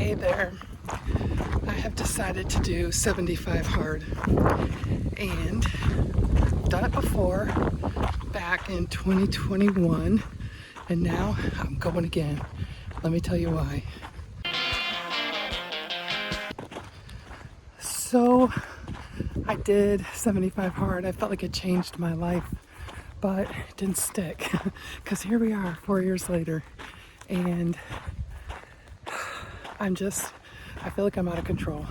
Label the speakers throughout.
Speaker 1: Hey there, I have decided to do 75 hard, and I've done it before back in 2021, and now I'm going again. Let me tell you why. So I did 75 hard. I felt like it changed my life, but it didn't stick because here we are 4 years later, and I feel like I'm out of control.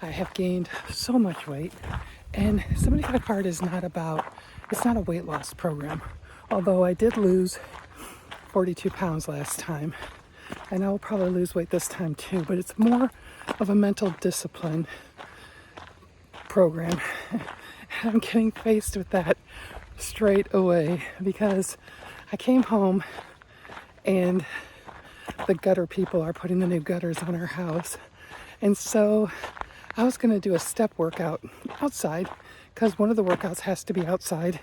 Speaker 1: I have gained so much weight, and 75 hard is it's not a weight loss program. Although I did lose 42 pounds last time, and I will probably lose weight this time too, but it's more of a mental discipline program. I'm getting faced with that straight away because I came home and the gutter people are putting the new gutters on our house. And so I was going to do a step workout outside because one of the workouts has to be outside.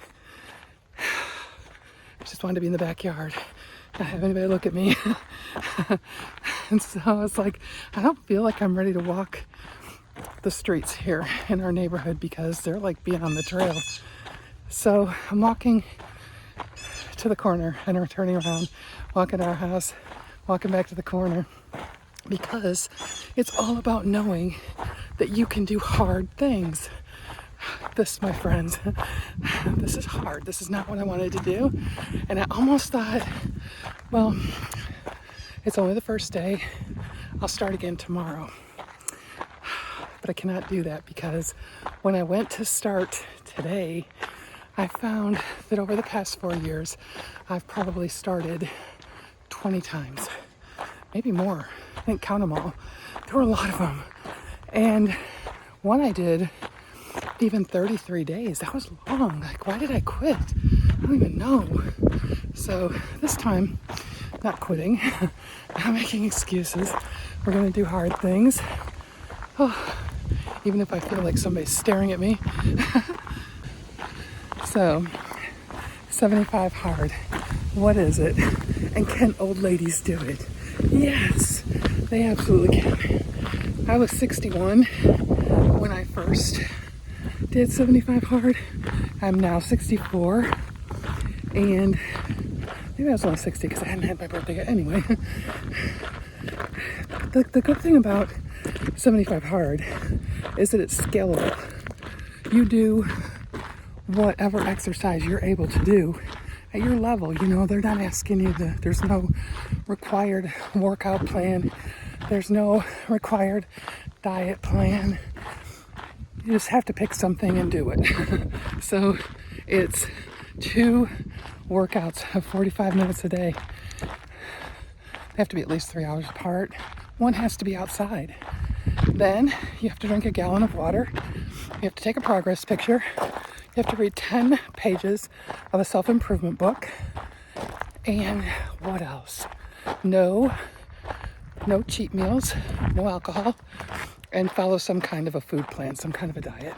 Speaker 1: I just wanted to be in the backyard, not have anybody look at me. And so I was like, I don't feel like I'm ready to walk the streets here in our neighborhood because they're like being on the trail. So I'm walking to the corner and we're turning around, walking to our house, walking back to the corner, because it's all about knowing that you can do hard things. This, my friends, this is hard. This is not what I wanted to do. And I almost thought, well, it's only the first day. I'll start again tomorrow. But I cannot do that because when I went to start today, I found that over the past 4 years, I've probably started 20 times, maybe more. I didn't count them all. There were a lot of them. And one I did even 33 days. That was long. Like, why did I quit? I don't even know. So this time, not quitting, not making excuses. We're going to do hard things. Oh, even if I feel like somebody's staring at me. So, 75 hard. What is it? And can old ladies do it? Yes, they absolutely can. I was 61 when I first did 75 hard. I'm now 64, and maybe I was only 60 because I hadn't had my birthday yet. Anyway, the good thing about 75 hard is that it's scalable. You do whatever exercise you're able to do at your level. You know, they're not asking you there's no required workout plan. There's no required diet plan. You just have to pick something and do it. So it's 2 workouts of 45 minutes a day. They have to be at least 3 hours apart. One has to be outside. Then you have to drink a gallon of water. You have to take a progress picture. You have to read 10 pages of a self-improvement book. And what else? No cheat meals, no alcohol, and follow some kind of a food plan, some kind of a diet.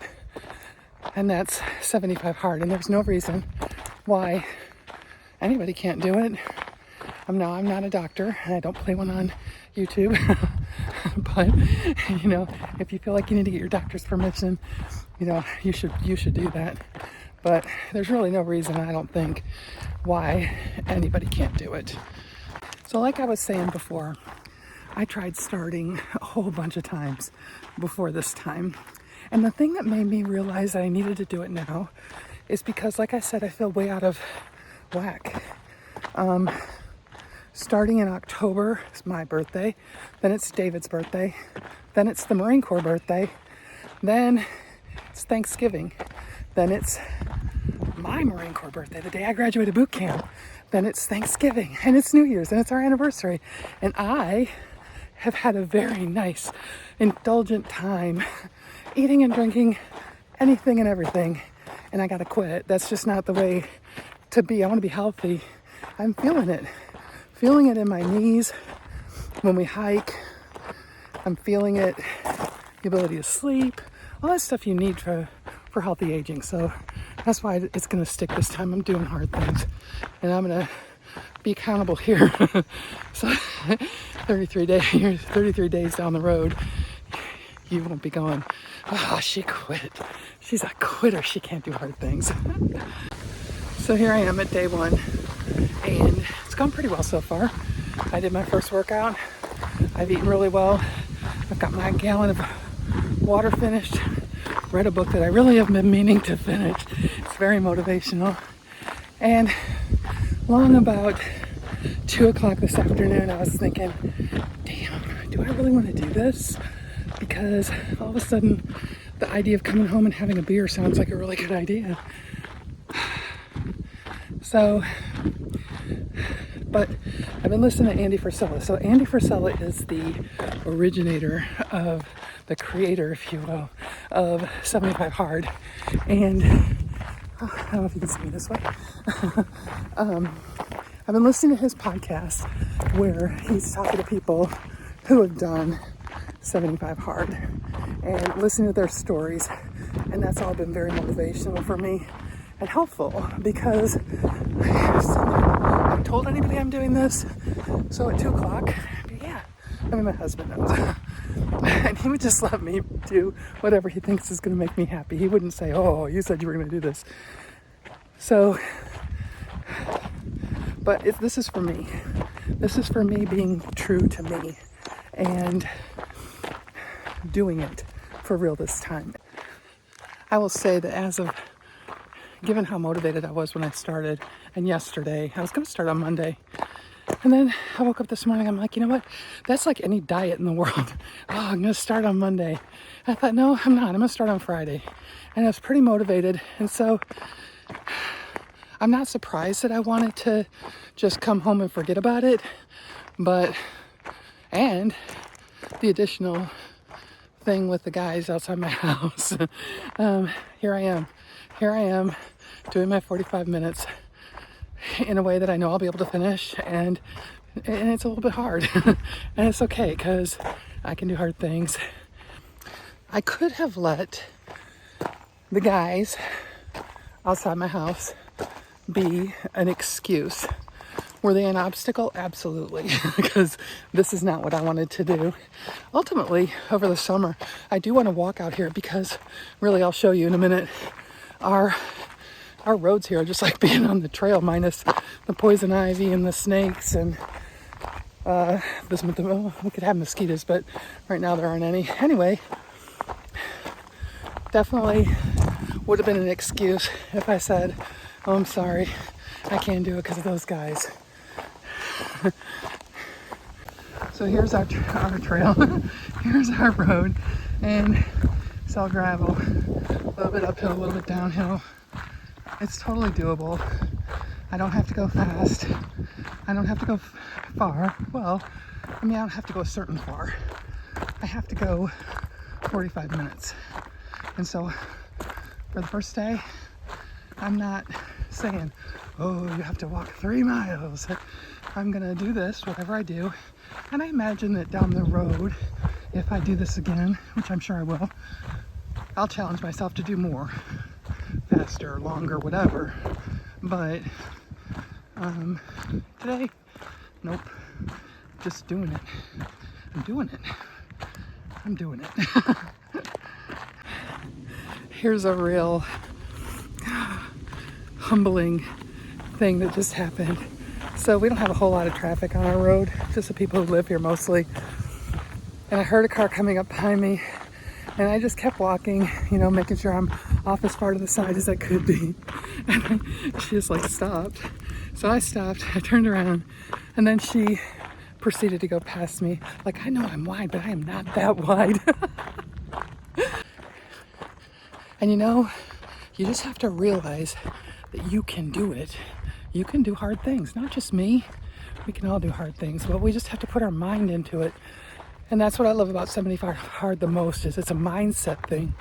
Speaker 1: And that's 75 hard. And there's no reason why anybody can't do it. I'm not a doctor, and I don't play one on YouTube. But, you know, if you feel like you need to get your doctor's permission, you know, you should do that. But there's really no reason, I don't think, why anybody can't do it. So like I was saying before, I tried starting a whole bunch of times before this time. And the thing that made me realize that I needed to do it now is because, like I said, I feel way out of whack. Starting in October is my birthday, then it's David's birthday, then it's the Marine Corps birthday, then it's Thanksgiving, then it's my Marine Corps birthday, the day I graduated boot camp, then it's Thanksgiving, and it's New Year's, and it's our anniversary. And I have had a very nice, indulgent time eating and drinking anything and everything, and I gotta quit. That's just not the way to be. I want to be healthy. I'm feeling it in my knees when we hike. I'm feeling it, the ability to sleep, all that stuff you need for healthy aging. So that's why it's going to stick this time. I'm doing hard things, and I'm going to be accountable here. So 33 days down the road, you won't be going, oh, she quit. She's a quitter. She can't do hard things. So here I am at day 1, and it's gone pretty well so far. I did my first workout. I've eaten really well. I've got my gallon of water finished. Read a book that I really have been meaning to finish. It's very motivational. And long about 2 o'clock this afternoon, I was thinking, damn, do I really want to do this? Because all of a sudden, the idea of coming home and having a beer sounds like a really good idea. So, but I've been listening to Andy Frisella. So Andy Frisella is the originator of, the creator, if you will, of 75 Hard. And I don't know if you can see me this way. I've been listening to his podcast where he's talking to people who have done 75 Hard and listening to their stories. And that's all been very motivational for me and helpful, because I haven't told anybody I'm doing this. So at 2 o'clock, yeah, I mean, my husband knows. And he would just let me do whatever he thinks is going to make me happy. He wouldn't say, oh, you said you were going to do this. So, but this is for me. This is for me being true to me and doing it for real this time. I will say that as of, given how motivated I was when I started, and yesterday, I was going to start on Monday. And then I woke up this morning, I'm like, you know what? That's like any diet in the world. Oh, I'm going to start on Monday. I thought, no, I'm not. I'm going to start on Friday. And I was pretty motivated. And so I'm not surprised that I wanted to just come home and forget about it. But, and the additional thing with the guys outside my house. Here I am doing my 45 minutes in a way that I know I'll be able to finish, and it's a little bit hard. And it's okay, because I can do hard things. I could have let the guys outside my house be an excuse. Were they an obstacle? Absolutely, because this is not what I wanted to do. Ultimately, over the summer, I do want to walk out here, because really, I'll show you in a minute, our roads here are just like being on the trail, minus the poison ivy and the snakes and we could have mosquitoes, but right now there aren't any. Anyway, definitely would have been an excuse if I said, oh, I'm sorry, I can't do it because of those guys. So here's our trail. Here's our road, and it's all gravel, a little bit uphill, a little bit downhill. It's totally doable. I don't have to go fast. I don't have to go far. Well, I mean, I don't have to go a certain far. I have to go 45 minutes. And so for the first day, I'm not saying, oh, you have to walk 3 miles. I'm gonna do this, whatever I do. And I imagine that down the road, if I do this again, which I'm sure I will, I'll challenge myself to do more. Faster, longer, whatever. But today, nope. Just doing it. I'm doing it. Here's a real humbling thing that just happened. So we don't have a whole lot of traffic on our road, just the people who live here mostly. And I heard a car coming up behind me, and I just kept walking, making sure I'm off as far to the side as I could be. And she just stopped. So I stopped, I turned around, and then she proceeded to go past me. I know I'm wide, but I am not that wide. And you just have to realize that you can do it. You can do hard things, not just me. We can all do hard things, but we just have to put our mind into it. And that's what I love about 75 Hard the most, is it's a mindset thing.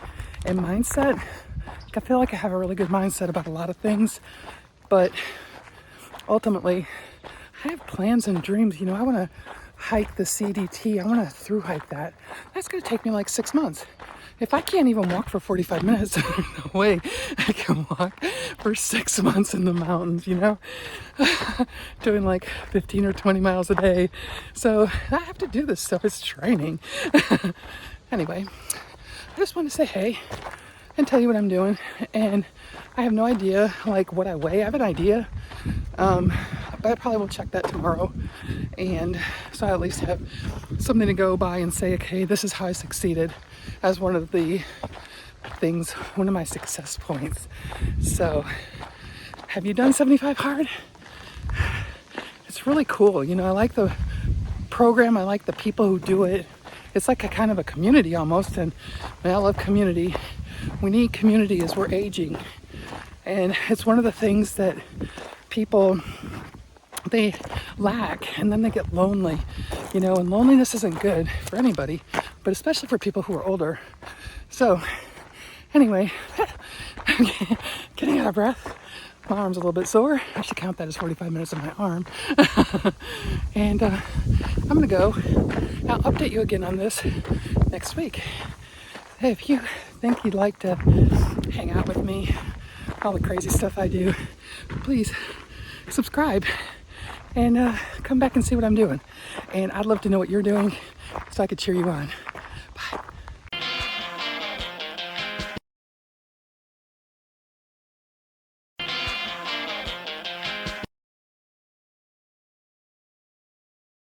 Speaker 1: And mindset, I feel like I have a really good mindset about a lot of things, but ultimately, I have plans and dreams. I want to hike the CDT. I want to through hike that. That's going to take me 6 months. if I can't even walk for 45 minutes, there's no way I can walk for 6 months in the mountains, you know, doing like 15 or 20 miles a day. So I have to do this stuff. It's training. Anyway, I just want to say hey and tell you what I'm doing. And I have no idea like what I weigh. I have an idea, but I probably will check that tomorrow. And so I at least have something to go by and say, okay, this is how I succeeded as one of the things, one of my success points. So have you done 75 hard? It's really cool. You know, I like the program. I like the people who do it. It's like a kind of a community almost. And I love community. We need community as we're aging. And it's one of the things that people, they lack, and then they get lonely, you know, and loneliness isn't good for anybody, but especially for people who are older. So anyway, getting out of breath. My arm's a little bit sore. I should count that as 45 minutes of my arm. And I'm gonna go. I'll update you again on this next week. Hey, if you think you'd like to hang out with me, all the crazy stuff I do, please subscribe and come back and see what I'm doing. And I'd love to know what you're doing so I could cheer you on. Bye.